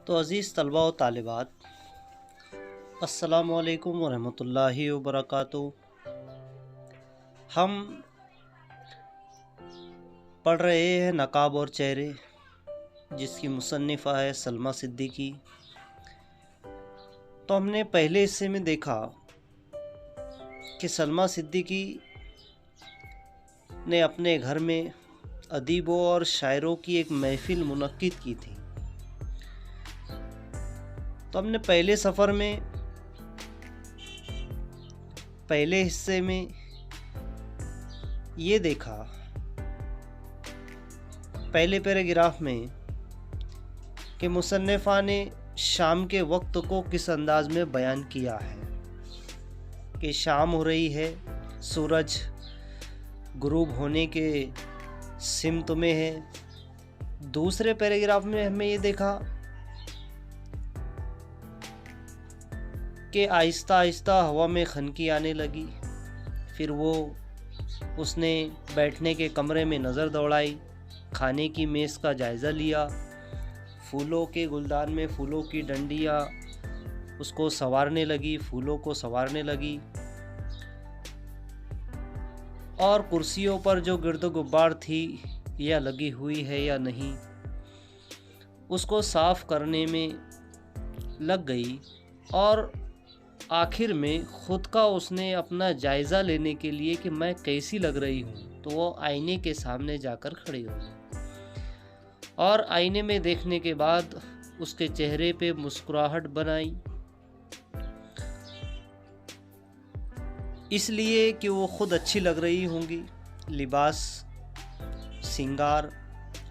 तो अज़ीज़ तलबा व तालिबात, अस्सलामु अलैकुम वरहमतुल्लाहि वबरकातुहू। हम पढ़ रहे हैं नकाब और चेहरे, जिसकी मुसन्निफ़ा है सलमा सिद्दीकी। तो हमने पहले हिस्से में देखा कि सलमा सिद्दीकी ने अपने घर में अदीबों और शायरों की एक महफ़िल मुनक्किद की थी। तो हमने पहले हिस्से में ये देखा, पहले पैराग्राफ में, कि मुसन्निफ़ा ने शाम के वक्त को किस अंदाज में बयान किया है कि शाम हो रही है, सूरज गुरूब होने के सिमत में है। दूसरे पैराग्राफ में हमें ये देखा कि आहिस्ता आहिस्ता हवा में खनकी आने लगी। फिर उसने बैठने के कमरे में नज़र दौड़ाई, खाने की मेज़ का जायज़ा लिया, फूलों के गुलदान में फूलों की डंडियाँ उसको संवारने लगी, फूलों को संवारने लगी, और कुर्सियों पर जो गिर्द गुब्बार थी या लगी हुई है या नहीं, उसको साफ़ करने में लग गई। और आखिर में ख़ुद का उसने अपना जायज़ा लेने के लिए कि मैं कैसी लग रही हूँ, तो वो आईने के सामने जाकर खड़ी हो और आईने में देखने के बाद उसके चेहरे पे मुस्कुराहट बनाई, इसलिए कि वो ख़ुद अच्छी लग रही होंगी। लिबास सिंगार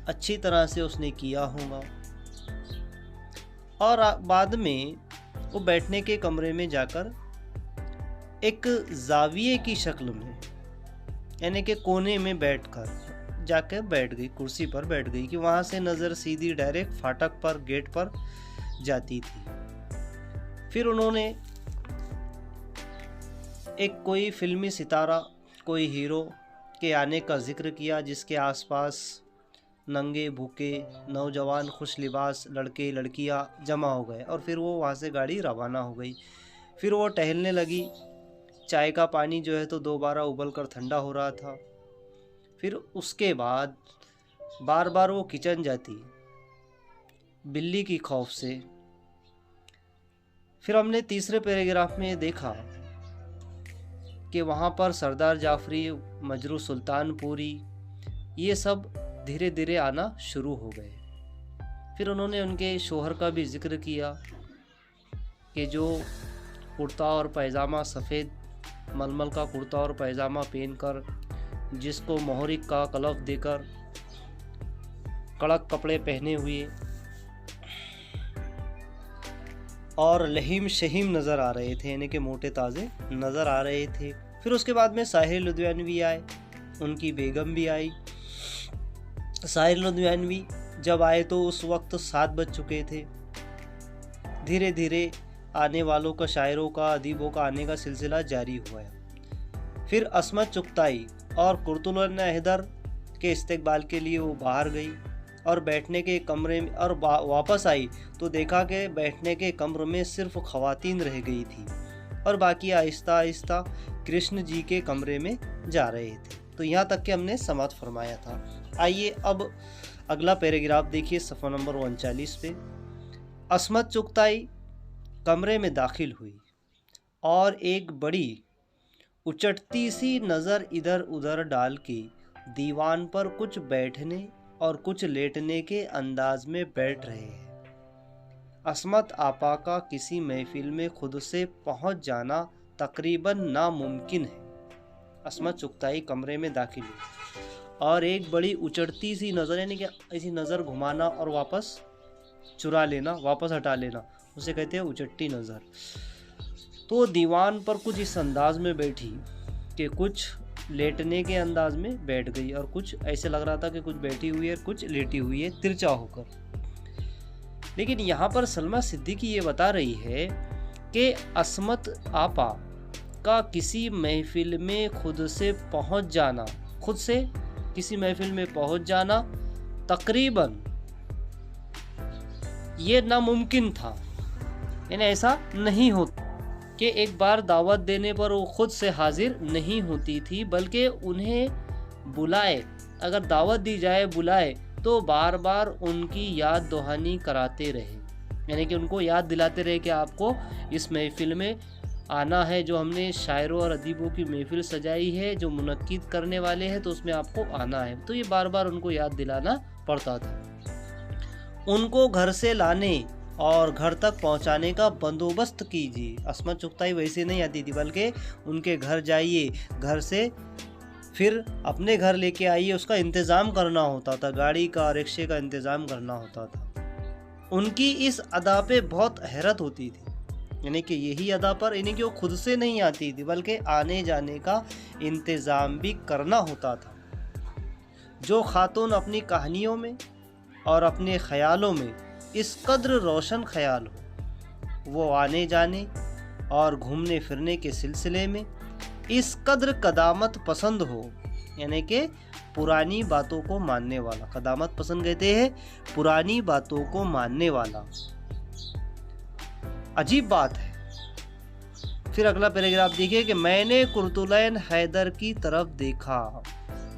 अच्छी तरह से उसने किया होगा। और बाद में वो बैठने के कमरे में जाकर एक जाविये की शक्ल में, यानी कि कोने में बैठ गई, कुर्सी पर बैठ गई कि वहाँ से नज़र सीधी डायरेक्ट फाटक पर, गेट पर जाती थी। फिर उन्होंने कोई फिल्मी सितारा, कोई हीरो के आने का जिक्र किया, जिसके आसपास नंगे भूखे नौजवान खुश लिबास लड़के लड़कियां जमा हो गए। और फिर वो वहाँ से गाड़ी रवाना हो गई। फिर वो टहलने लगी। चाय का पानी जो है तो दोबारा उबल कर ठंडा हो रहा था। फिर उसके बाद बार बार वो किचन जाती, बिल्ली की खौफ से। फिर हमने तीसरे पैराग्राफ में देखा कि वहाँ पर सरदार जाफरी, मजरू सुल्तानपुरी, ये सब धीरे धीरे आना शुरू हो गए। फिर उन्होंने उनके शोहर का भी जिक्र किया कि जो कुर्ता और पैजामा, सफ़ेद मलमल का कुर्ता और पैजामा पहनकर, जिसको मोहरिक का कलफ देकर कड़क कपड़े पहने हुए और लहीम शहीम नज़र आ रहे थे, यानी कि मोटे ताज़े नज़र आ रहे थे। फिर उसके बाद में साहिर लुधियानवी आए, उनकी बेगम भी आई। साहिर लुधियानवी जब आए तो उस वक्त 7 बज चुके थे। धीरे धीरे आने वालों का, शायरों का, अदीबों का आने का सिलसिला जारी हुआ है। फिर असमत चुगताई और कुर्तुल हैदर के इस्तकबाल के लिए वो बाहर गई और बैठने के कमरे में, और वापस आई तो देखा कि बैठने के कमरे में सिर्फ ख़वातीन रह गई थी और बाकी आहिस्ता आहिस्ता कृष्ण जी के कमरे में जा रहे थे। तो यहाँ तक कि हमने समाप्त फरमाया था। आइए अब अगला पैराग्राफ देखिए, सफ़ा नंबर 39 पे। असमत चुगताई कमरे में दाखिल हुई और एक बड़ी उचटती सी नज़र इधर उधर डाल के दीवान पर कुछ बैठने और कुछ लेटने के अंदाज में बैठ रहे हैं। असमत आपा का किसी महफिल में खुद से पहुंच जाना तकरीबन नामुमकिन है। असमत चुगताई कमरे में दाखिल हुई और एक बड़ी उचटती सी नज़र, यानी कि ऐसी नज़र घुमाना और वापस चुरा लेना, वापस हटा लेना, उसे कहते हैं उचट्टी नज़र। तो दीवान पर कुछ इस अंदाज में बैठी कि कुछ लेटने के अंदाज में बैठ गई और कुछ ऐसे लग रहा था कि कुछ बैठी हुई है, कुछ लेटी हुई है, तिरछा होकर। लेकिन यहाँ पर सलमा सिद्दीकी ये बता रही है कि असमत आपा का किसी महफिल में खुद से किसी महफिल में पहुंच जाना तकरीबन ये नामुमकिन था, यानी ऐसा नहीं होता कि एक बार दावत देने पर वो खुद से हाजिर नहीं होती थी, बल्कि उन्हें बुलाए, अगर दावत दी जाए बुलाए तो बार बार उनकी याद दहानी कराते रहे, यानी कि उनको याद दिलाते रहे कि आपको इस महफिल में आना है, जो हमने शायरों और अदीबों की महफिल सजाई है, जो मुनक्किद करने वाले हैं, तो उसमें आपको आना है। तो ये बार बार उनको याद दिलाना पड़ता था। उनको घर से लाने और घर तक पहुंचाने का बंदोबस्त कीजिए। अस्मत चुगताई वैसे नहीं आती थी, बल्कि उनके घर जाइए, घर से फिर अपने घर लेके आइए, उसका इंतज़ाम करना होता था, गाड़ी का रिक्शे का इंतज़ाम करना होता था। उनकी इस अदा पे बहुत हैरत होती थी, यानी कि यही अदा पर, यानी कि वो खुद से नहीं आती थी, बल्कि आने जाने का इंतज़ाम भी करना होता था। जो खातून अपनी कहानियों में और अपने ख्यालों में इस कद्र रोशन ख्याल हो, वो आने जाने और घूमने फिरने के सिलसिले में इस कद्र कदामत पसंद हो, यानी कि पुरानी बातों को मानने वाला, कदामत पसंद कहते हैं पुरानी बातों को मानने वाला। अजीब बात है। फिर अगला पैराग्राफ देखिए कि मैंने कुर्तुलैन हैदर की तरफ देखा।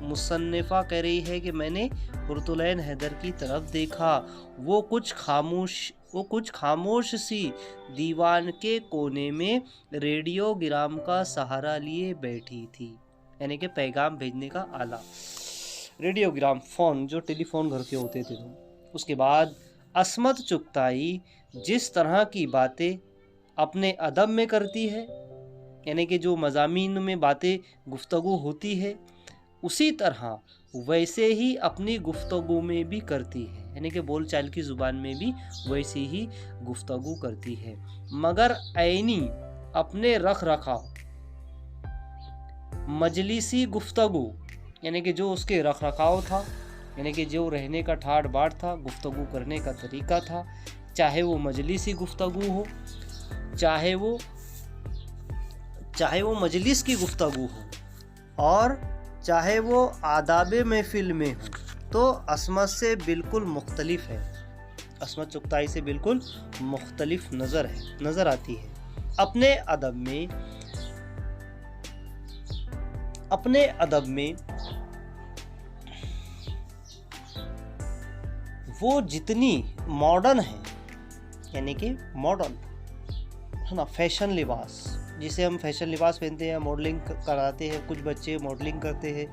मुसन्निफा कह रही है कि मैंने कुर्तुलैन हैदर की तरफ देखा, वो कुछ खामोश सी दीवान के कोने में रेडियोग्राम का सहारा लिए बैठी थी, यानी कि पैगाम भेजने का आला, रेडियोग्राम, फ़ोन, जो टेलीफोन घर के होते थे। तो उसके बाद अस्मत चुगताई जिस तरह की बातें अपने अदब में करती है, यानी कि जो मज़ामीन में बातें गुफ्तगू होती है, उसी तरह वैसे ही अपनी गुफ्तगू में भी करती है, यानी कि बोल चाल की ज़ुबान में भी वैसे ही गुफ्तगू करती है, मगर ऐनी अपने रख रखाव, मजलिसी गुफ्तगू, यानी कि जो उसके रख रखाव था, यानी कि जो रहने का ठाट बाट था, गुफ्तगू करने का तरीका था, चाहे वो मजलिसी गुफ्तगू हो, चाहे वो मजलिस की गुफ्तगू हो, और चाहे वो आदाबे महफिल में हो, तो अस्मत से बिल्कुल मुख्तलिफ है, अस्मत चुगताई से बिल्कुल मुख्तलिफ नज़र आती है। अपने अदब में वो जितनी मॉडर्न है, यानी कि मॉडर्न है ना, फैशन लिबास, जिसे हम फैशन लिबास पहनते हैं, मॉडलिंग कराते हैं, कुछ बच्चे मॉडलिंग करते हैं,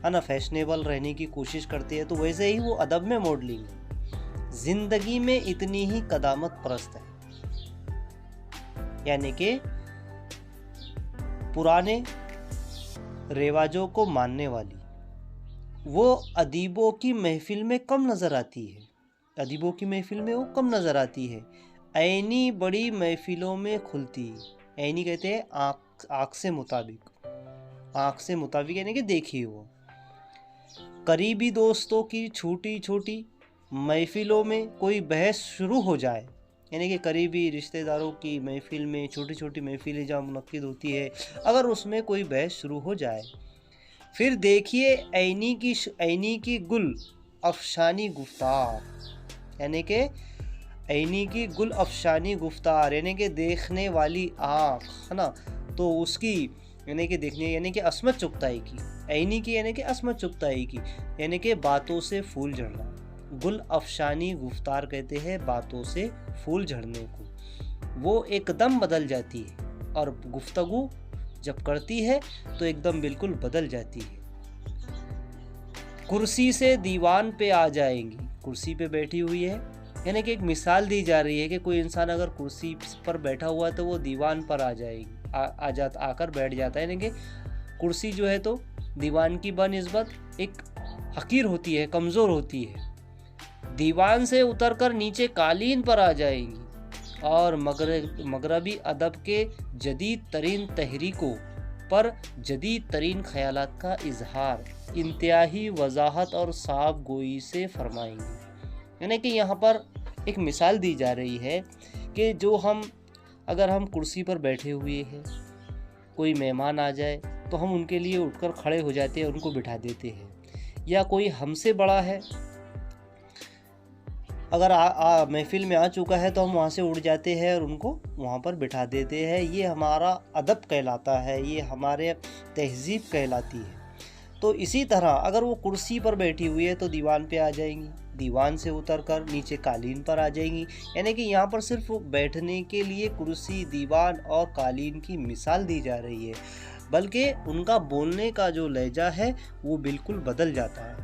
है ना, फैशनेबल रहने की कोशिश करते हैं, तो वैसे ही वो अदब में मॉडलिंग है, ज़िंदगी में इतनी ही कदामत परस्त है, यानी कि पुराने रिवाजों को मानने वाली। वो अदीबों की महफिल में कम नज़र आती है, अदीबों की महफिल में वो कम नज़र आती है, ऐनी बड़ी महफिलों में खुलती है। ऐनी कहते हैं आँख से मुताबिक, यानी कि देखिए वो करीबी दोस्तों की छोटी छोटी महफिलों में कोई बहस शुरू हो जाए, यानी कि करीबी रिश्तेदारों की महफिल में, छोटी छोटी महफिलें जहाँ मुनक्किद होती है, अगर उसमें कोई बहस शुरू हो जाए, फिर देखिए ऐनी की गुल अफशानी गुफ्तार, यानी कि ऐनी की गुल अफशानी गुफ्तार, यानी कि देखने वाली आँख, है ना, तो उसकी, यानी कि देखने, यानी कि अस्मत चुगताई की, ऐनी की यानी कि अस्मत चुगताई की, यानी कि बातों से फूल झड़ना। गुल अफशानी गुफ्तार कहते हैं बातों से फूल झड़ने को। वो एकदम बदल जाती है, और गुफ्तगू जब करती है तो एकदम बिल्कुल बदल जाती है। कुर्सी से दीवान पे आ जाएंगी, कुर्सी पे बैठी हुई है, यानी कि एक मिसाल दी जा रही है कि कोई इंसान अगर कुर्सी पर बैठा हुआ है तो वो दीवान पर आकर बैठ जाता है, यानी कि कुर्सी जो है तो दीवान की बनिस्बत एक हकीर होती है, कमज़ोर होती है। दीवान से उतरकर नीचे कालीन पर आ जाएंगी और मगरबी अदब के जदीद तरीन तहरीकों पर जदीद तरीन ख़यालात का इजहार इंतहाई वजाहत और साफ गोई से फरमाएंगी। यानी कि यहाँ पर एक मिसाल दी जा रही है कि अगर हम कुर्सी पर बैठे हुए हैं, कोई मेहमान आ जाए तो हम उनके लिए उठकर खड़े हो जाते हैं, उनको बिठा देते हैं, या कोई हमसे बड़ा है अगर महफिल में आ चुका है तो हम वहाँ से उड़ जाते हैं और उनको वहाँ पर बिठा देते हैं। ये हमारा अदब कहलाता है, ये हमारे तहज़ीब कहलाती है। तो इसी तरह अगर वो कुर्सी पर बैठी हुई है तो दीवान पे आ जाएंगी, दीवान से उतरकर नीचे कालीन पर आ जाएंगी। यानी कि यहाँ पर सिर्फ बैठने के लिए कुर्सी, दीवान और कालीन की मिसाल दी जा रही है, बल्कि उनका बोलने का जो लहजा है वो बिल्कुल बदल जाता है।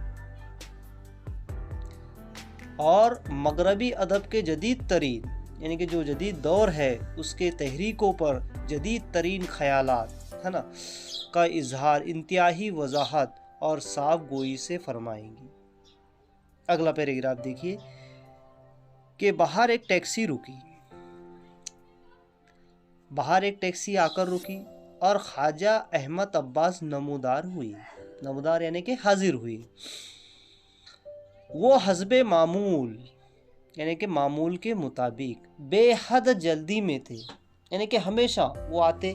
और मगरबी अदब के जदीद तरीन, यानी कि जो जदीद दौर है उसके तहरीकों पर जदीद तरीन ख़यालात है ना का इजहार इंतहाई वजाहत और साफ गोई से फरमाएंगी। अगला पैराग्राफ देखिए कि बाहर एक टैक्सी आकर रुकी और ख्वाजा अहमद अब्बास नमूदार यानी कि हाजिर हुई। वो हस्बे मामूल यानी कि मामूल के मुताबिक बेहद जल्दी में थे, यानी कि हमेशा वो आते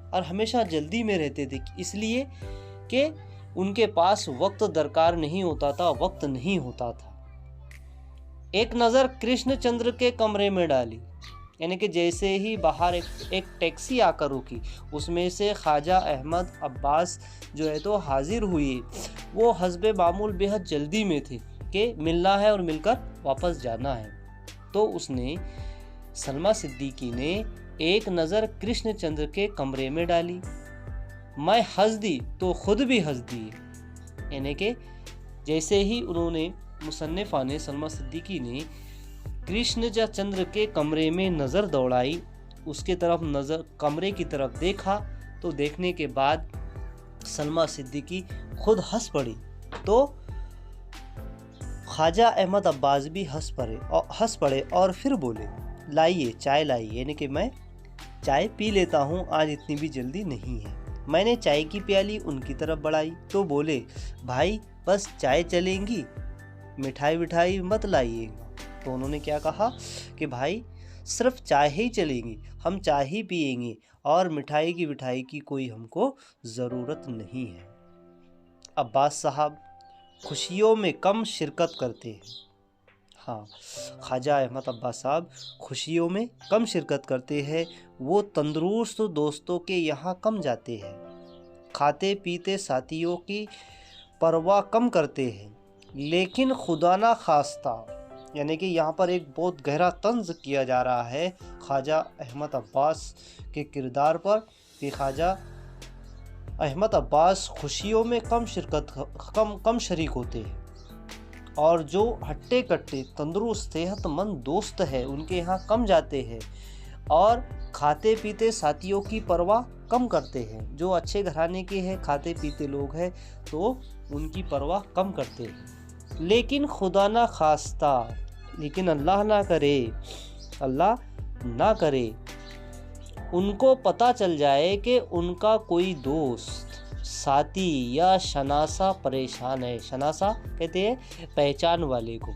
और हमेशा जल्दी में रहते थे, इसलिए कि उनके पास वक्त दरकार नहीं होता था, वक्त नहीं होता था। एक नज़र कृष्णचंद्र के कमरे में डाली, यानी कि जैसे ही बाहर एक टैक्सी आकर रुकी, उसमें से ख्वाजा अहमद अब्बास जो है तो हाजिर हुई। वो हस्बे मामूल बेहद जल्दी में थे कि मिलना है और मिलकर वापस जाना है। तो उसने सलमा सिद्दीकी ने एक नज़र कृष्णचंद्र के कमरे में डाली। मैं हंस दी तो खुद भी हंस दी, यानी कि जैसे ही उन्होंने मुसन्निफा ने सलमा सिद्दीकी ने कृष्णचंद्र के कमरे में नज़र दौड़ाई, उसके तरफ नज़र कमरे की तरफ देखा, तो देखने के बाद सलमा सिद्दीकी खुद हंस पड़ी। तो ख्वाजा अहमद अब्बास भी हंस पड़े और फिर बोले, लाइए चाय लाइए, यानी कि मैं चाय पी लेता हूँ, आज इतनी भी जल्दी नहीं है। मैंने चाय की प्याली उनकी तरफ बढ़ाई तो बोले, भाई बस चाय चलेंगी, मिठाई विठाई मत लाइएगा। तो उन्होंने क्या कहा कि भाई सिर्फ चाय ही चलेंगी, हम चाय ही पिएंगे और मिठाई की विठाई की कोई हमको ज़रूरत नहीं है। अब्बास साहब खुशियों में कम शिरकत करते हैं। हाँ, ख्वाजा अहमद अब्बास साहब खुशियों में कम शिरकत करते हैं। वो तंदुरुस्त दोस्तों के यहाँ कम जाते हैं, खाते पीते साथियों की परवाह कम करते हैं। लेकिन खुदा ना खास्ता, यानी कि यहाँ पर एक बहुत गहरा तंज किया जा रहा है ख्वाजा अहमद अब्बास के किरदार पर कि ख्वाजा अहमद अब्बास खुशियों में कम शरीक होते हैं और जो हट्टे कट्टे तंदुरुस्त सेहतमंद दोस्त है उनके यहाँ कम जाते हैं और खाते पीते साथियों की परवाह कम करते हैं। जो अच्छे घराने के हैं, खाते पीते लोग हैं, तो उनकी परवाह कम करते हैं। लेकिन खुदा ना खास्ता, लेकिन अल्लाह ना करे उनको पता चल जाए कि उनका कोई दोस्त, साथी या शनासा परेशान है। शनासा कहते हैं पहचान वाले को,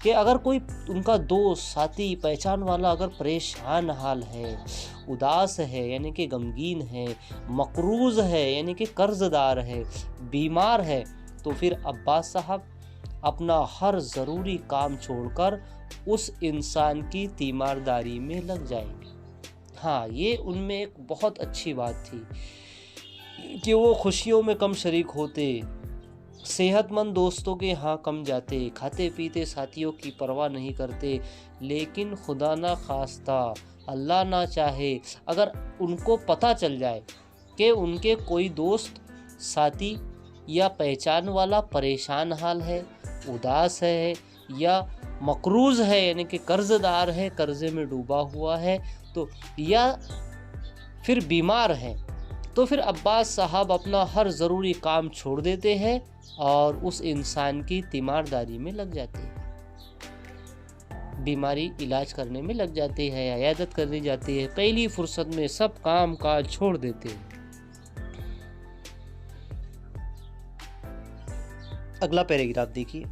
कि अगर कोई उनका दोस्त, साथी, पहचान वाला अगर परेशान हाल है, उदास है यानी कि गमगीन है, मकरूज है यानी कि कर्जदार है, बीमार है, तो फिर अब्बास साहब अपना हर ज़रूरी काम छोड़कर उस इंसान की तीमारदारी में लग जाएंगे। हाँ, ये उनमें एक बहुत अच्छी बात थी कि वो खुशियों में कम शरीक होते, सेहतमंद दोस्तों के यहाँ कम जाते, खाते पीते साथियों की परवाह नहीं करते। लेकिन खुदा ना खास्ता, अल्लाह ना चाहे, अगर उनको पता चल जाए कि उनके कोई दोस्त, साथी या पहचान वाला परेशान हाल है, उदास है या मकरूज़ है यानी कि कर्जदार है, कर्जे में डूबा हुआ है, तो या फिर बीमार है, तो फिर अब्बास साहब अपना हर ज़रूरी काम छोड़ देते हैं और उस इंसान की तीमारदारी में लग जाते हैं, बीमारी इलाज करने में लग जाते हैं, इयादत करनी जाती है। पहली फुर्सत में सब काम काज छोड़ देते हैं। अगला पैराग्राफ देखिए,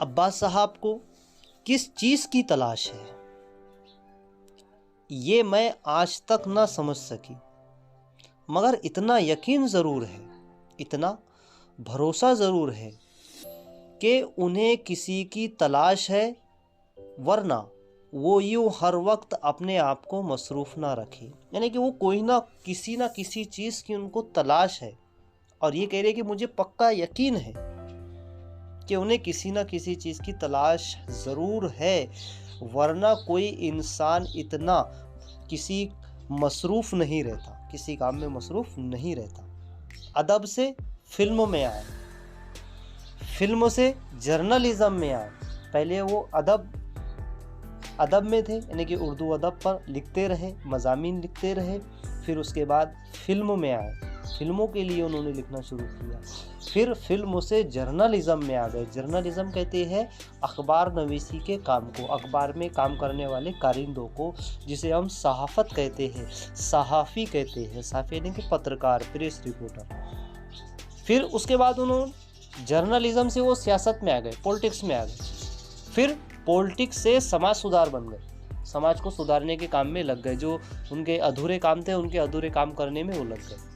अब्बास साहब को किस चीज़ की तलाश है ये मैं आज तक ना समझ सकी, मगर इतना यकीन ज़रूर है, इतना भरोसा ज़रूर है कि उन्हें किसी की तलाश है, वरना वो यूँ हर वक्त अपने आप को मसरूफ़ ना रखे। यानी कि वो कोई ना किसी चीज़ की उनको तलाश है, और ये कह रहे कि मुझे पक्का यकीन है कि उन्हें किसी ना किसी चीज़ की तलाश ज़रूर है, वरना कोई इंसान इतना किसी मसरूफ़ नहीं रहता, किसी काम में मसरूफ़ नहीं रहता। अदब से फिल्म में आए, फिल्म से जर्नलिज़म में आए। पहले वो अदब में थे, यानी कि उर्दू अदब पर लिखते रहे, मज़ामीन लिखते रहे। फिर उसके बाद फिल्म में आए, फिल्मों के लिए उन्होंने लिखना शुरू किया। फिर फिल्म से जर्नलिज़म में आ गए। जर्नलिज़म कहते हैं अखबार नवीसी के काम को, अखबार में काम करने वाले कारिंदों को, जिसे हम सहाफ़त कहते हैं, सहाफ़ी कहते हैं। सहाफ़ी यानी कि पत्रकार, प्रेस रिपोर्टर। फिर उसके बाद उन्होंने जर्नलिज़म से वो सियासत में आ गए, पॉलिटिक्स में आ गए। फिर पॉलिटिक्स से समाज सुधार बन गए, समाज को सुधारने के काम में लग गए। जो उनके अधूरे काम थे, उनके अधूरे काम करने में वो लग गए।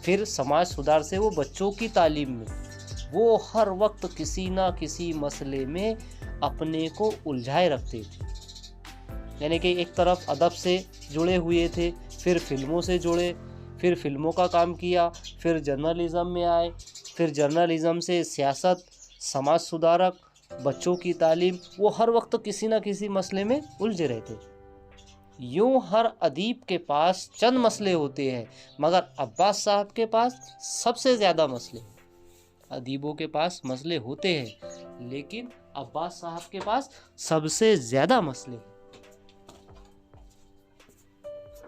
फिर समाज सुधार से वो बच्चों की तालीम में, वो हर वक्त किसी ना किसी मसले में अपने को उलझाए रखते थे। यानी कि एक तरफ अदब से जुड़े हुए थे, फिर फिल्मों से जुड़े, फिर फिल्मों का काम किया, फिर जर्नलिज़म में आए, फिर जर्नलिज़म से सियासत, समाज सुधारक, बच्चों की तालीम, वो हर वक्त किसी ना किसी मसले में उलझे रहते। यूँ हर अदीब के पास चंद मसले होते हैं, मगर अब्बास साहब के पास सबसे ज़्यादा मसले। अदीबों के पास मसले होते हैं, लेकिन अब्बास साहब के पास सबसे ज़्यादा मसले।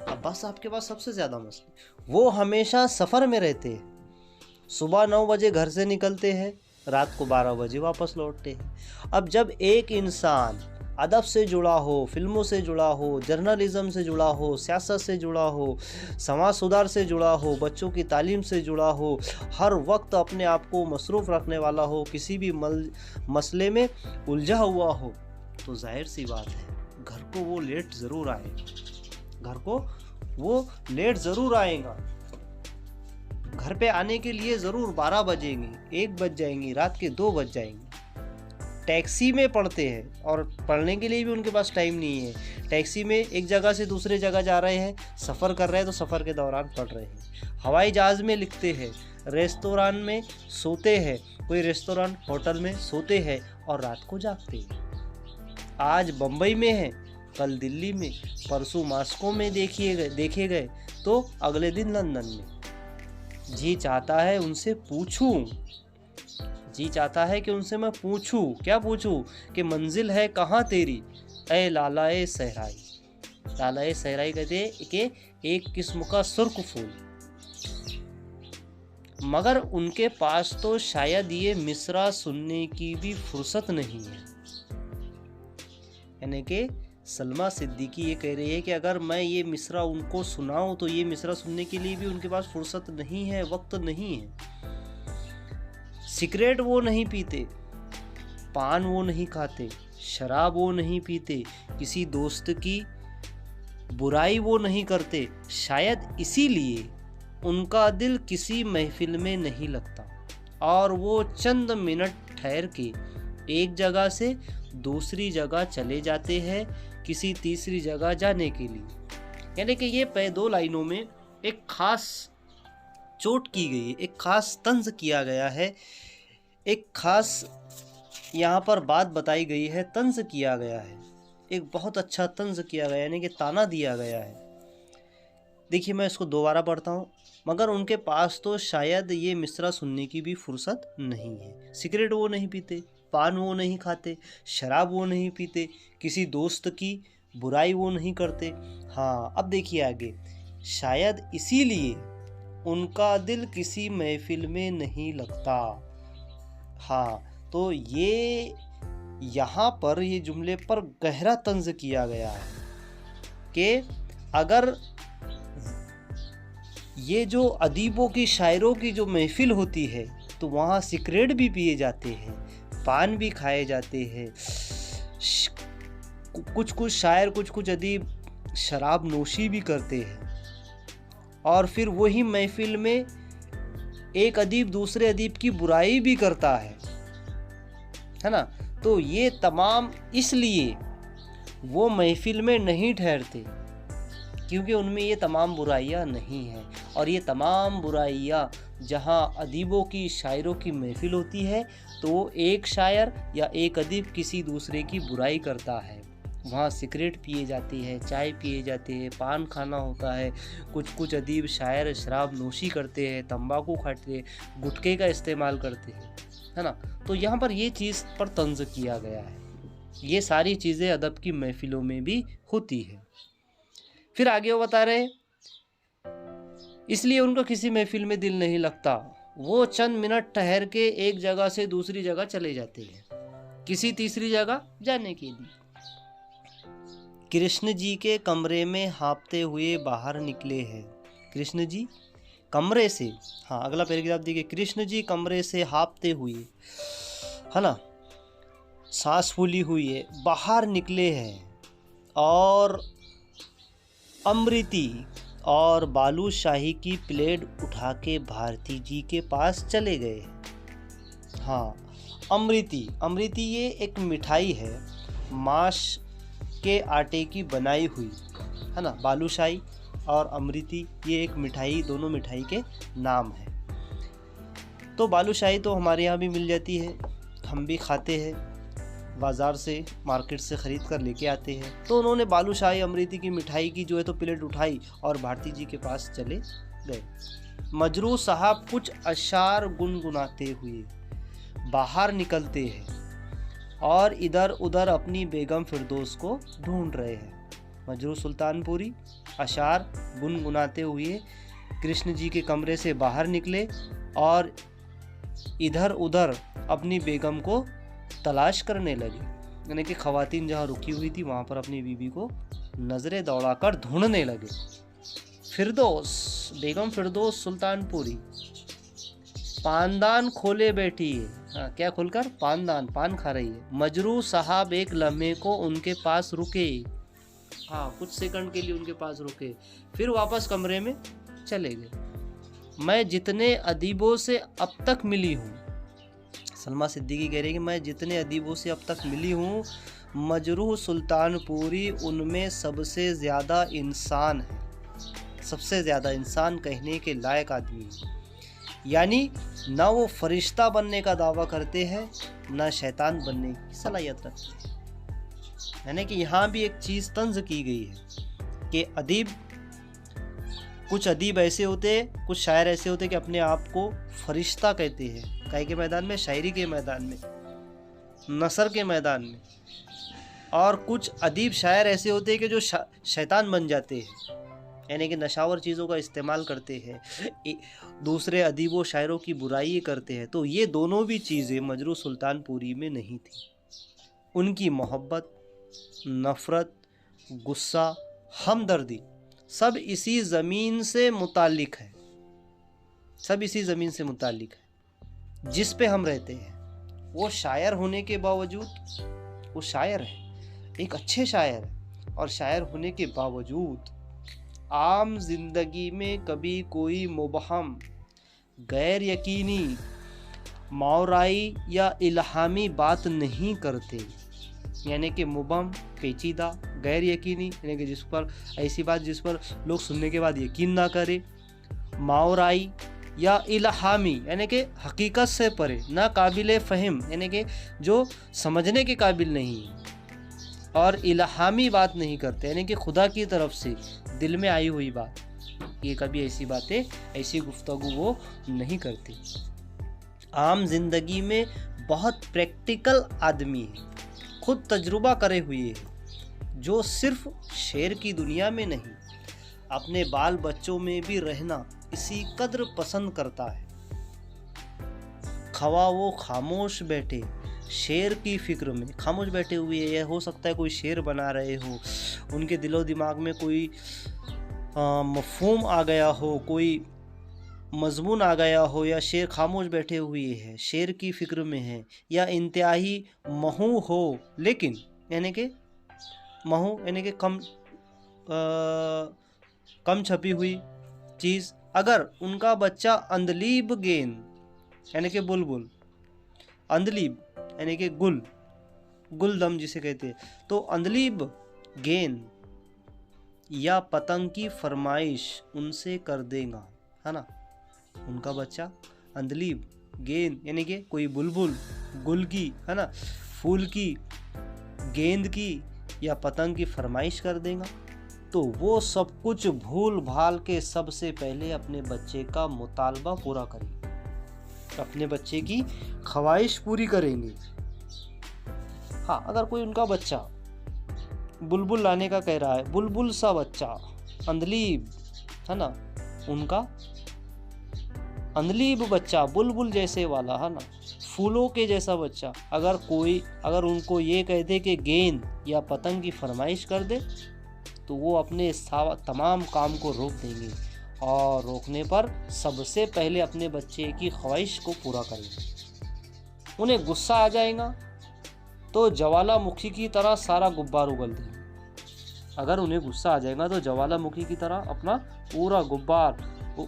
अब्बास साहब के पास सबसे ज़्यादा मसले। वो हमेशा सफ़र में रहते हैं। सुबह 9 बजे घर से निकलते हैं, रात को 12 बजे वापस लौटते हैं। अब जब एक इंसान अदब से जुड़ा हो, फिल्मों से जुड़ा हो, जर्नलिज़म से जुड़ा हो, सियासत से जुड़ा हो, समाज सुधार से जुड़ा हो, बच्चों की तालीम से जुड़ा हो, हर वक्त अपने आप को मसरूफ़ रखने वाला हो, किसी भी मसले में उलझा हुआ हो, तो जाहिर सी बात है घर को वो लेट ज़रूर आएगा। घर को वो लेट ज़रूर आएगा। घर पे आने के लिए ज़रूर 12 बजेंगे, 1 बज जाएंगी, रात के 2 बज जाएंगे। टैक्सी में पढ़ते हैं, और पढ़ने के लिए भी उनके पास टाइम नहीं है। टैक्सी में एक जगह से दूसरे जगह जा रहे हैं, सफ़र कर रहे हैं, तो सफ़र के दौरान पढ़ रहे हैं। हवाई जहाज़ में लिखते हैं, रेस्तोरां में सोते हैं, कोई रेस्तोरां होटल में सोते हैं और रात को जागते हैं। आज बम्बई में है, कल दिल्ली में, परसों मॉस्को में देखे गए, तो अगले दिन लंदन में। जी चाहता है उनसे पूछूं, जी चाहता है कि उनसे मैं पूछूं, क्या पूछूं कि मंजिल है कहाँ तेरी ए लालाए सहराई। लालाए सहराई कहते हैं कि एक किस्म का सुर्ख फूल, मगर उनके पास तो शायद ये मिसरा सुनने की भी फुर्सत नहीं है। यानी कि सलमा सिद्दीकी ये कह रही है कि अगर मैं ये मिसरा उनको सुनाऊं तो ये मिसरा सुनने के लिए भी उनके पास फुर्सत नहीं है, वक्त नहीं है। सिगरेट वो नहीं पीते, पान वो नहीं खाते, शराब वो नहीं पीते, किसी दोस्त की बुराई वो नहीं करते। शायद इसीलिए उनका दिल किसी महफिल में नहीं लगता, और वो चंद मिनट ठहर के एक जगह से दूसरी जगह चले जाते हैं, किसी तीसरी जगह जाने के लिए। यानी कि ये 2 लाइनों में एक खास चोट की गई है, एक खास तंज किया गया है, एक खास यहाँ पर बात बताई गई है, तंज किया गया है, एक बहुत अच्छा तंज किया गया है, यानी कि ताना दिया गया है। देखिए मैं इसको दोबारा पढ़ता हूँ। मगर उनके पास तो शायद ये मिसरा सुनने की भी फुर्सत नहीं है। सिगरेट वो नहीं पीते, पान वो नहीं खाते, शराब वो नहीं पीते, किसी दोस्त की बुराई वो नहीं करते। हाँ, अब देखिए आगे, शायद इसीलिए उनका दिल किसी महफिल में नहीं लगता। हाँ, तो ये यहाँ पर ये जुमले पर गहरा तंज किया गया है कि अगर ये जो अदीबों की, शायरों की जो महफिल होती है, तो वहाँ सिगरेट भी पिए जाते हैं, पान भी खाए जाते हैं, कुछ शायर, कुछ अदीब शराब नोशी भी करते हैं, और फिर वही महफिल में एक अदीब दूसरे अदीब की बुराई भी करता है। है ना। तो ये तमाम इसलिए वो महफिल में नहीं ठहरते क्योंकि उनमें ये तमाम बुराइयां नहीं हैं। और ये तमाम बुराइयां जहां अदीबों की, शायरों की महफिल होती है तो एक शायर या एक अदीब किसी दूसरे की बुराई करता है। वहाँ सिगरेट पिए जाती है, चाय पिए जाते हैं, पान खाना होता है, कुछ अदीब शायर शराब नोशी करते हैं, तंबाकू खाते हैं, गुटखे का इस्तेमाल करते हैं, है ना। तो यहाँ पर ये चीज़ पर तंज किया गया है। ये सारी चीज़ें अदब की महफिलों में भी होती है। फिर आगे वो बता रहे, इसलिए उनका किसी महफिल में दिल नहीं लगता। वो चंद मिनट ठहर के एक जगह से दूसरी जगह चले जाते हैं, किसी तीसरी जगह जाने के लिए। कृष्ण जी के कमरे में हाँफते हुए बाहर निकले हैं। कृष्ण जी कमरे से, हाँ अगला पैराग्राफ देखिए, कृष्ण जी कमरे से हाँफते हुए, है ना, सांस फूली हुई है, बाहर निकले हैं और अमृति और बालूशाही की प्लेट उठा के भारती जी के पास चले गए। हाँ, अमृति ये एक मिठाई है, मांस के आटे की बनाई हुई, है ना। बालूशाही और अमृति ये एक मिठाई, दोनों मिठाई के नाम है। तो बालूशाही तो हमारे यहाँ भी मिल जाती है, हम भी खाते हैं, बाज़ार से, मार्केट से ख़रीद कर लेके आते हैं। तो उन्होंने बालूशाही अमृति की मिठाई की जो है तो प्लेट उठाई और भारती जी के पास चले गए। मजरू साहब कुछ अशार गुनगुनाते हुए बाहर निकलते हैं और इधर उधर अपनी बेगम फिरदौस को ढूंढ रहे हैं। मजरू सुल्तानपुरी अशार गुनगुनाते हुए कृष्ण जी के कमरे से बाहर निकले और इधर उधर अपनी बेगम को तलाश करने लगे, यानी कि ख़वातीन जहाँ रुकी हुई थी वहाँ पर अपनी बीवी को नज़रें दौड़ाकर ढूंढने लगे। फिरदौस, बेगम फिरदौस सुल्तानपुरी पानदान खोले बैठी है। हाँ, क्या खोलकर? पानदान, पान खा रही है। मजरू साहब एक लम्हे को उनके पास रुके, हाँ कुछ सेकंड के लिए उनके पास रुके, फिर वापस कमरे में चले गए। मैं जितने अदीबों से अब तक मिली हूँ, सलमा सिद्दीकी कह रही है कि मैं जितने अदीबों से अब तक मिली हूँ, मजरू सुल्तानपुरी उनमें सबसे ज़्यादा इंसान है, सबसे ज़्यादा इंसान कहने के लायक आदमी है। यानी ना वो फरिश्ता बनने का दावा करते हैं, ना शैतान बनने की सलाहियत रखते हैं। यानी कि यहाँ भी एक चीज़ तंज की गई है कि अदीब, कुछ अदीब ऐसे होते, कुछ शायर ऐसे होते कि अपने आप को फरिश्ता कहते हैं, काहे के मैदान में, शायरी के मैदान में, नसर के मैदान में। और कुछ अदीब शायर ऐसे होते हैं कि जो शैतान बन जाते हैं, यानी कि नशावर चीज़ों का इस्तेमाल करते हैं, दूसरे अदीबों शायरों की बुराई करते हैं। तो ये दोनों भी चीज़ें मजरू सुल्तानपुरी में नहीं थी। उनकी मोहब्बत, नफ़रत, गुस्सा, हमदर्दी सब इसी ज़मीन से मुताल्लिक है, सब इसी ज़मीन से मुताल्लिक है जिस पे हम रहते हैं। वो शायर होने के बावजूद, वो शायर है, एक अच्छे शायर है, और शायर होने के बावजूद आम जिंदगी में कभी कोई मुबहम, गैर यकीनी, मावराई या इल्हामी बात नहीं करते। यानी कि मुबहम, पेचीदा, गैर यकीनी, यानी कि जिस पर, ऐसी बात जिस पर लोग सुनने के बाद यकीन ना करें, मावराई या इल्हामी यानी कि हकीकत से परे, ना काबिल फ़हम यानी कि जो समझने के काबिल नहीं है, और इल्हामी बात नहीं करते यानी कि खुदा की तरफ से दिल में आई हुई बात, ये कभी ऐसी बातें, ऐसी गुफ्तगू वो नहीं करते। आम जिंदगी में बहुत प्रैक्टिकल आदमी है, खुद तजुर्बा करे हुए है, जो सिर्फ शेर की दुनिया में नहीं, अपने बाल बच्चों में भी रहना इसी कद्र पसंद करता है। खवा वो खामोश बैठे, शेर की फिक्र में खामोश बैठे हुए है। यह हो सकता है कोई शेर बना रहे हो, उनके दिलो दिमाग में कोई मफ़हूम आ गया हो, कोई मजमून आ गया हो, या शेर खामोश बैठे हुए है, शेर की फिक्र में है, या इंतहाई महू हो, लेकिन यानी कि महू यानी कि कम छपी हुई चीज़, अगर उनका बच्चा अंदलीब गेंद यानी कि बुलबुल, अंदलीब यानी कि गुलदम जिसे कहते हैं। तो अंधलीब गेंद या पतंग की फरमाइश उनसे कर देगा, है ना। उनका बच्चा अंधलीब गेंद यानी कि कोई बुलबुल, गुल की, है ना, फूल की, गेंद की या पतंग की फरमाइश कर देगा, तो वो सब कुछ भूल भाल के सबसे पहले अपने बच्चे का मुतालबा पूरा करेंगे, अपने बच्चे की ख्वाहिश पूरी करेंगे। हाँ, अगर कोई उनका बच्चा बुलबुल लाने का कह रहा है, बुलबुल सा बच्चा, अंधलीब, है ना, उनका अंधलीब बच्चा, बुलबुल जैसे वाला, है ना, फूलों के जैसा बच्चा, अगर उनको ये कह दे कि गेंद या पतंग की फरमाइश कर दे, तो वो अपने तमाम काम को रोक देंगे और रोकने पर सबसे पहले अपने बच्चे की ख्वाहिश को पूरा करेंगे। उन्हें गुस्सा आ जाएगा तो ज्वालामुखी की तरह सारा गुब्बार उगल देंगे। अगर उन्हें गुस्सा आ जाएगा तो ज्वालामुखी की तरह अपना पूरा गुब्बार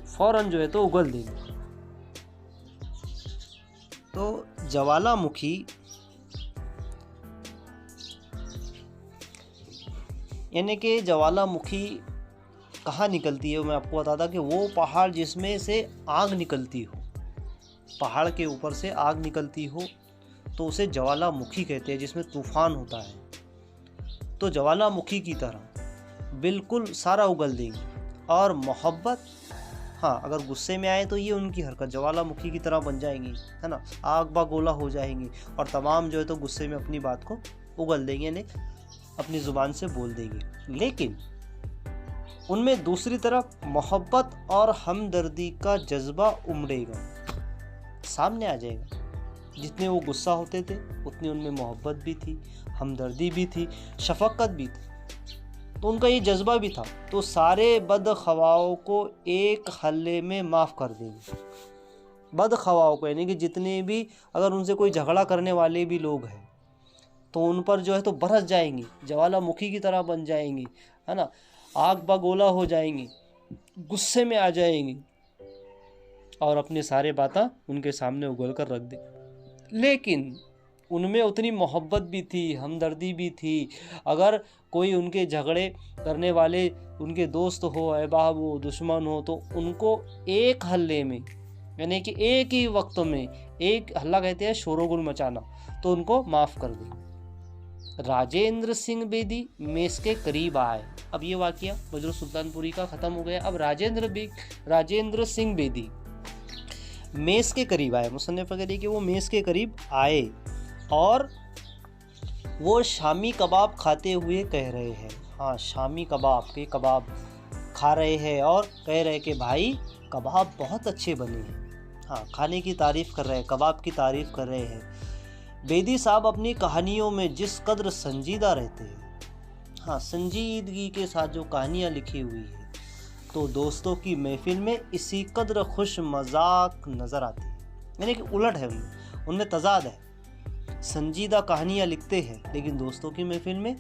फौरन जो है तो उगल देंगे। तो ज्वालामुखी यानी कि ज्वालामुखी कहाँ निकलती है, मैं आपको बताता कि वो पहाड़ जिसमें से आग निकलती हो, पहाड़ के ऊपर से आग निकलती हो तो उसे ज्वालामुखी कहते हैं, जिसमें तूफान होता है। तो ज्वालामुखी की तरह बिल्कुल सारा उगल देंगी। और मोहब्बत, हाँ, अगर गुस्से में आए तो ये उनकी हरकत ज्वालामुखी की तरह बन जाएंगी, है ना, आग बगोला हो जाएंगी और तमाम जो है तो गुस्से में अपनी बात को उगल देंगे, यानी अपनी ज़ुबान से बोल देंगे। लेकिन उनमें दूसरी तरफ मोहब्बत और हमदर्दी का जज्बा उमड़ेगा, सामने आ जाएगा। जितने वो गुस्सा होते थे उतनी उनमें मोहब्बत भी थी, हमदर्दी भी थी, शफकत भी थी, तो उनका ये जज्बा भी था। तो सारे बदखवाओं को एक हल्ले में माफ़ कर देंगे। बदखवाओं को यानी कि जितने भी अगर उनसे कोई झगड़ा करने वाले भी लोग हैं तो उन पर जो है तो बरस जाएंगी, ज्वालामुखी की तरह बन जाएंगी, है ना, आग बगोला हो जाएंगी, गुस्से में आ जाएंगी और अपने सारे बातें उनके सामने उगल कर रख दे। लेकिन उनमें उतनी मोहब्बत भी थी, हमदर्दी भी थी। अगर कोई उनके झगड़े करने वाले उनके दोस्त हो, अहबाब हो, दुश्मन हो, तो उनको एक हल्ले में यानी कि एक ही वक्त में, एक हल्ला कहते हैं शोरगुल मचाना, तो उनको माफ़ कर दें। राजेंद्र सिंह बेदी मेस के करीब आए। अब ये वाकया बजरु सुल्तानपुरी का ख़त्म हो गया। अब राजेंद्र सिंह बेदी मेस के करीब आए, मुसन्निफ़ वगैरह कि वो मेस के करीब आए और वो शामी कबाब खाते हुए कह रहे हैं, हाँ, शामी कबाब के कबाब खा रहे हैं और कह रहे हैं कि भाई कबाब बहुत अच्छे बने हैं। हाँ, खाने की तारीफ़ कर रहे हैं, कबाब की तारीफ़ कर रहे हैं। बेदी साहब अपनी कहानियों में जिस कदर संजीदा रहते हैं, हाँ, संजीदगी के साथ जो कहानियाँ लिखी हुई है, तो दोस्तों की महफिल में इसी कदर खुश मजाक नज़र आती है। यानी कि उलट है, उनमें तजाद है। संजीदा कहानियाँ लिखते हैं लेकिन दोस्तों की महफिल में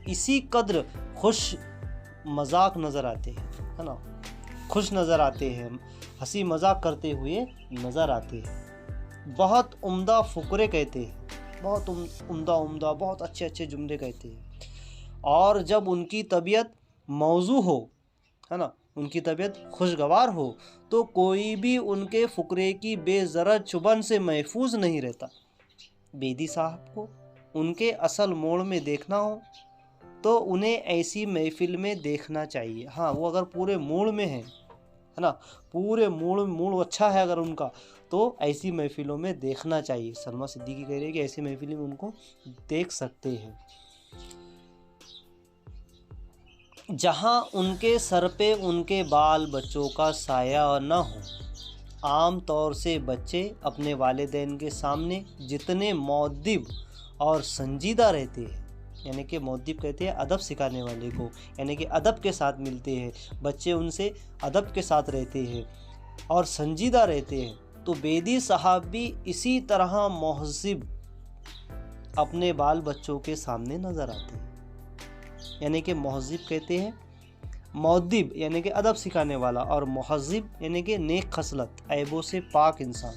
इसी कदर खुश मजाक नज़र आते हैं, है ना, खुश नज़र आते हैं, हंसी मजाक करते हुए नज़र आते हैं। बहुत उम्दा फुकरे कहते हैं, बहुत उम्दा बहुत अच्छे अच्छे जुमले कहते हैं। और जब उनकी तबीयत मौजू हो, है ना, उनकी तबीयत खुशगवार हो, तो कोई भी उनके फुकरे की बेज़रर चुभन से महफूज नहीं रहता। बेदी साहब को उनके असल मोड़ में देखना हो तो उन्हें ऐसी महफिल में देखना चाहिए। हाँ, वो अगर पूरे मूड में है ना, पूरे मूड अच्छा है अगर उनका, तो ऐसी महफिलों में देखना चाहिए। सलमा सिद्दीकी कह रही है कि ऐसी महफिलों में उनको देख सकते हैं जहाँ उनके सर पे उनके बाल बच्चों का साया न हो। आम तौर से बच्चे अपने वालिदैन के सामने जितने मौद्दिब और संजीदा रहते हैं, यानी कि मौद्दिब कहते हैं अदब सिखाने वाले को, यानी कि अदब के साथ मिलते हैं बच्चे, उनसे अदब के साथ रहते हैं और संजीदा रहते हैं, तो बेदी साहब भी इसी तरह महज़िब अपने बाल बच्चों के सामने नज़र आते हैं। यानी कि महज़िब कहते हैं, मौद्दिब यानी कि अदब सिखाने वाला, और महज़िब यानी कि नेक खसलत, ऐबों से पाक इंसान।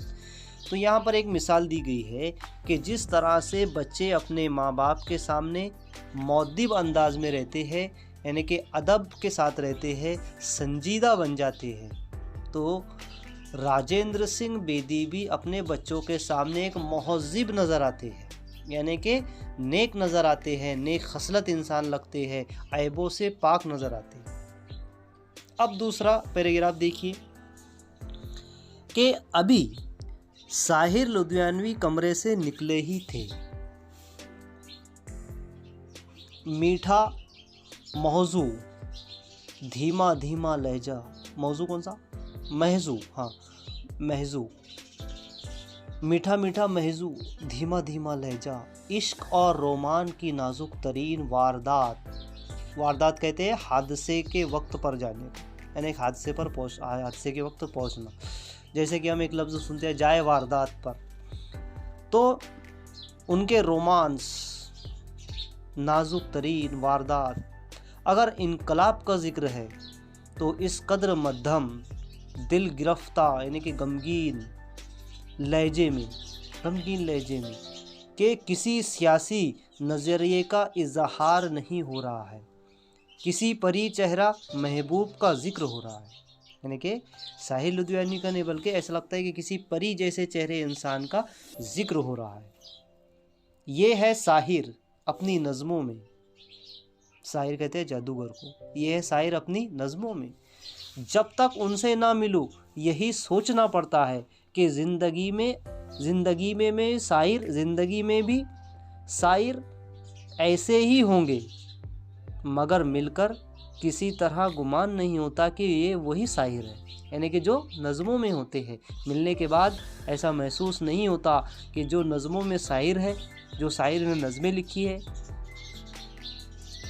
तो यहाँ पर एक मिसाल दी गई है कि जिस तरह से बच्चे अपने माँ बाप के सामने मुअद्दिब अंदाज में रहते हैं, यानी कि अदब के साथ रहते हैं, संजीदा बन जाते हैं, तो राजेंद्र सिंह बेदी भी अपने बच्चों के सामने एक मुहज़्ज़िब नज़र आते हैं, यानी कि नेक नज़र आते हैं, नेक खसलत इंसान लगते हैं, ऐबों से पाक नज़र आते हैं। अब दूसरा पैराग्राफ देखिए कि अभी साहिर लुधियानवी कमरे से निकले ही थे। मीठा मौजू, धीमा धीमा लहजा, मौजू कौन सा? महजू, हाँ महजू, मीठा मीठा महजू, धीमा धीमा लहजा, इश्क और रोमान की नाजुक तरीन वारदात। वारदात कहते हैं हादसे के वक्त पर जाने, यानी एक हादसे के वक्त पहुंचना। जैसे कि हम एक लफ्ज़ सुनते हैं जाए वारदात पर, तो उनके रोमांस, नाजुक तरीन वारदात। अगर इनकलाब का जिक्र है तो इस कदर मध्यम, दिल गिरफ्ता यानी कि गमगीन लहजे में कि किसी सियासी नज़रिए का इजहार नहीं हो रहा है, किसी परी चेहरा महबूब का जिक्र हो रहा है। यानी कि साहिर लुधियानवी का नहीं, बल्कि ऐसा लगता है कि किसी परी जैसे चेहरे इंसान का जिक्र हो रहा है। ये है साहिर अपनी नज़मों में। साहिर कहते हैं जादूगर को। ये है साहिर अपनी नज़मों में। जब तक उनसे ना मिलूं यही सोचना पड़ता है कि ज़िंदगी में भी साहिर ऐसे ही होंगे, मगर मिलकर किसी तरह गुमान नहीं होता कि ये वही साहिर है, यानी कि जो नज़मों में होते हैं। मिलने के बाद ऐसा महसूस नहीं होता कि जो नज़मों में साहिर है, जो साहिर ने नज़में लिखी है,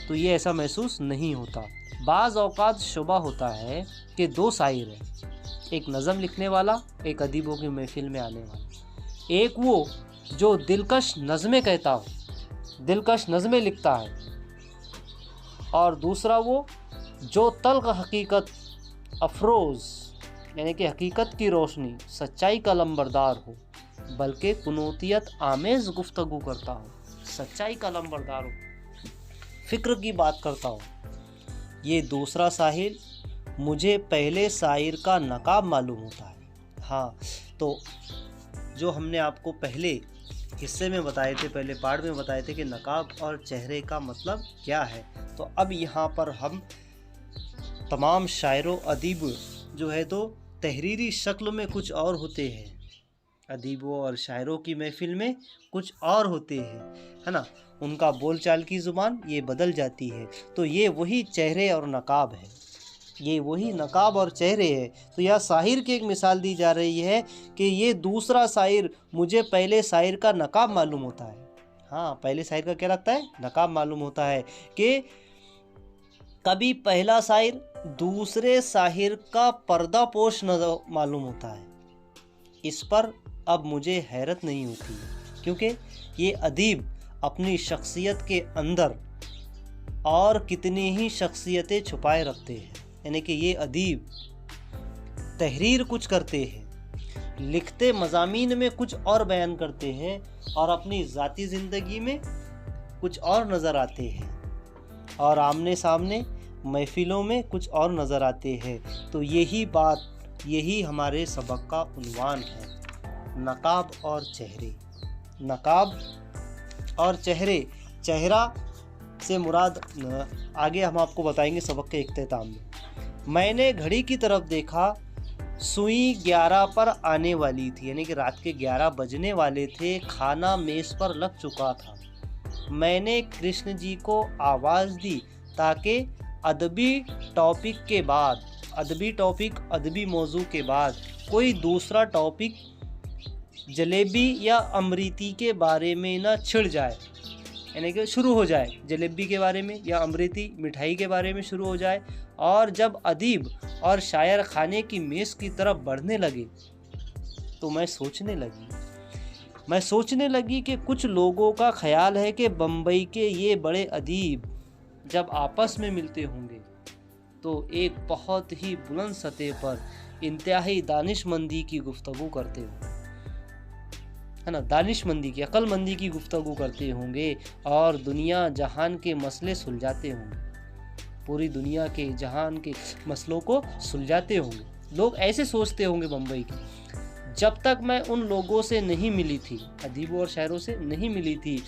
तो ये ऐसा महसूस नहीं होता। बाज़ औक़ात शुबा होता है कि दो साहिर हैं, एक नज़म लिखने वाला, एक अदीबों की महफिल में आने वाला। एक वो जो दिलकश नज़में कहता हो, दिलकश नज़में लिखता है, और दूसरा वो जो तल्ख़ हकीकत अफरोज़ यानी कि हकीकत की रोशनी, सच्चाई का लंबरदार हो, बल्कि कुनूतियत आमेज़ गुफ्तगू करता हो, सच्चाई का लंबरदार हो, फ़िक्र की बात करता हो। ये दूसरा साहिर मुझे पहले साहिर का नकाब मालूम होता है। हाँ, तो जो हमने आपको पहले हिस्से में बताए थे, पहले पार्ट में बताए थे कि नकाब और चेहरे का मतलब क्या है, तो अब यहाँ पर हम तमाम शायरों अदीब जो है तो तहरीरी शक्ल में कुछ और होते हैं, अदीबों और शायरों की महफिल में कुछ और होते हैं, है ना। उनका बोलचाल की ज़ुबान ये बदल जाती है। तो ये वही चेहरे और नकाब है, ये वही नकाब और चेहरे है। तो यह साहिर की एक मिसाल दी जा रही है कि ये दूसरा साहिर मुझे पहले साहिर का नकाब मालूम होता है। हाँ, पहले साहिर का क्या लगता है? नकाब मालूम होता है कि कभी पहला साहिर दूसरे साहिर का पर्दा पोश नजर मालूम होता है। इस पर अब मुझे हैरत नहीं होती, क्योंकि ये अदीब अपनी शख्सियत के अंदर और कितनी ही शख्सियतें छुपाए रखते हैं। यानी कि ये अदीब तहरीर कुछ करते हैं, लिखते मज़ामीन में कुछ और बयान करते हैं, और अपनी ज़ाती ज़िंदगी में कुछ और नज़र आते हैं, और आमने सामने महफिलों में कुछ और नज़र आते हैं। तो यही हमारे सबक का उन्वान है, नकाब और चेहरे। नकाब और चेहरे, चेहरा से मुराद आगे हम आपको बताएंगे सबक के इख्तिताम में। मैंने घड़ी की तरफ देखा, सुई 11 पर आने वाली थी, यानी कि रात के 11 बजने वाले थे, खाना मेज़ पर लग चुका था। मैंने कृष्ण जी को आवाज़ दी ताकि अदबी अदबी मौजू के बाद कोई दूसरा टॉपिक जलेबी या अमृति के बारे में ना छिड़ जाए, यानी कि शुरू हो जाए, जलेबी के बारे में या अमृति मिठाई के बारे में शुरू हो जाए। और जब अदीब और शायर खाने की मेज़ की तरफ बढ़ने लगे तो मैं सोचने लगी कि कुछ लोगों का ख्याल है कि बम्बई के ये बड़े अदीब जब आपस में मिलते होंगे तो एक बहुत ही बुलंद सतह पर इंतहाई दानिशमंदी की गुफ्तगू करते हो। है ना, दानिशमंदी की, अक्लमंदी की गुफ्तगू करते होंगे और दुनिया जहान के मसले सुलझाते होंगे, पूरी दुनिया के जहान के मसलों को सुलझाते होंगे। लोग ऐसे सोचते होंगे बम्बई के, जब तक मैं उन लोगों से नहीं मिली थी, अदीबों और शायरों से नहीं मिली थी,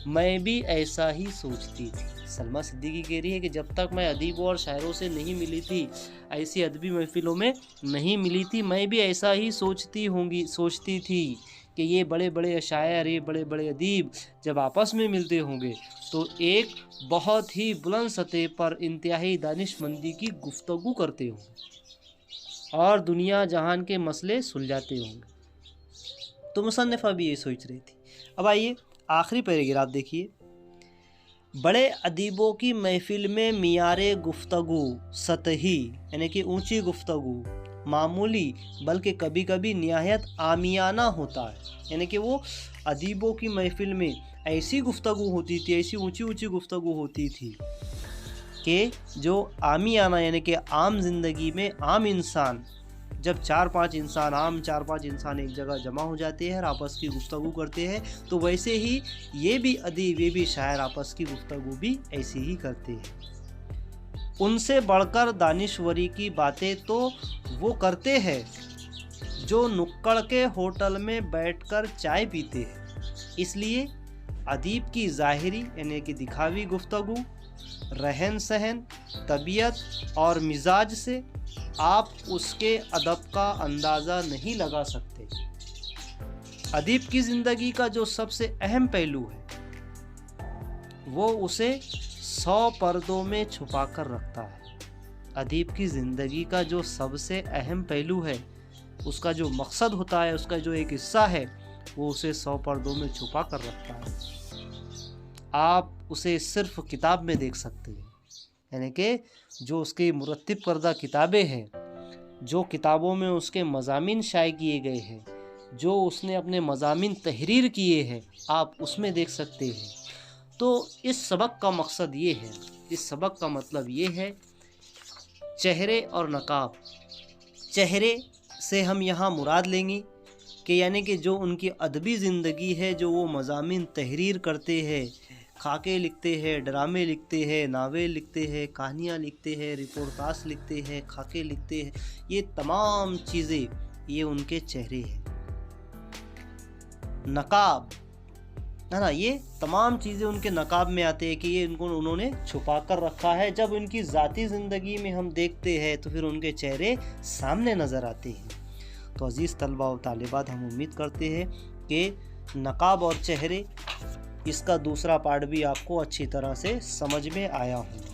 मैं भी ऐसा ही सोचती थी। सलमा सिद्दीकी कह रही है कि जब तक मैं अदीबों और शायरों से नहीं मिली थी, ऐसी अदबी महफिलों में नहीं मिली थी, मैं भी ऐसा ही सोचती थी कि ये बड़े बड़े शायर, ये बड़े बड़े अदीब जब आपस में मिलते होंगे तो एक बहुत ही बुलंद सतह पर इंतहाई दानिशमंदी की गुफ्तगू करते होंगे और दुनिया जहान के मसले सुलझाते होंगे। तो मुसन्निफ़ा भी ये सोच रही थी। अब आइए आखिरी पैराग्राफ देखिए। बड़े अदीबों की महफिल में मियारे गुफ्तगू सतही, यानी कि ऊंची गुफ्तगू, मामूली बल्कि कभी कभी निहायत आमियाना होता है। यानी कि वो अदीबों की महफिल में ऐसी गुफ्तगू होती थी, ऐसी ऊंची ऊंची गुफ्तगू होती थी कि जो आमियाना यानी कि आम जिंदगी में आम इंसान, जब चार पांच इंसान एक जगह जमा हो जाते हैं और आपस की गुफ्तगू करते हैं, तो वैसे ही ये भी अदीब, ये भी शायर आपस की गुफ्तगू भी ऐसी ही करते हैं। उनसे बढ़कर दानिश्वरी की बातें तो वो करते हैं जो नुक्कड़ के होटल में बैठकर चाय पीते हैं। इसलिए अदीब की ज़ाहिरी यानी कि दिखावी गुफ्तगू, रहन सहन, तबीयत और मिजाज से आप उसके अदब का अंदाज़ा नहीं लगा सकते। अदीब की ज़िंदगी का जो सबसे अहम पहलू है वो उसे 100 पर्दों में छुपा कर रखता है। अदीब की ज़िंदगी का जो सबसे अहम पहलू है, उसका जो मकसद होता है, उसका जो एक हिस्सा है, वो उसे 100 पर्दों में छुपा कर रखता है। आप उसे सिर्फ किताब में देख सकते हैं, यानी कि जो उसकी मुरत्तिब करदा किताबें हैं, जो किताबों में उसके मज़ामीन शाये किए गए हैं, जो उसने अपने मज़ामीन तहरीर किए हैं, आप उसमें देख सकते हैं। तो इस सबक का मकसद ये है, इस सबक का मतलब ये है, चेहरे और नकाब। चेहरे से हम यहाँ मुराद लेंगे कि यानी कि जो उनकी अदबी ज़िंदगी है, जो वो मज़ामीन तहरीर करते हैं, खाके लिखते हैं, ड्रामे लिखते हैं, नावेल लिखते हैं, कहानियाँ लिखते हैं, रिपोर्टाज लिखते हैं, खाके लिखते हैं, ये तमाम चीज़ें ये उनके चेहरे हैं। नकाब है ना, ये तमाम चीज़ें उनके नकाब में आते हैं कि ये इनको उन्होंने छुपा कर रखा है। जब उनकी ज़ाती ज़िंदगी में हम देखते हैं तो फिर उनके चेहरे सामने नज़र आते हैं। तो अज़ीज़ तलबा और तालिबात, हम उम्मीद करते हैं कि नकाब और चेहरे, इसका दूसरा पार्ट भी आपको अच्छी तरह से समझ में आया हो।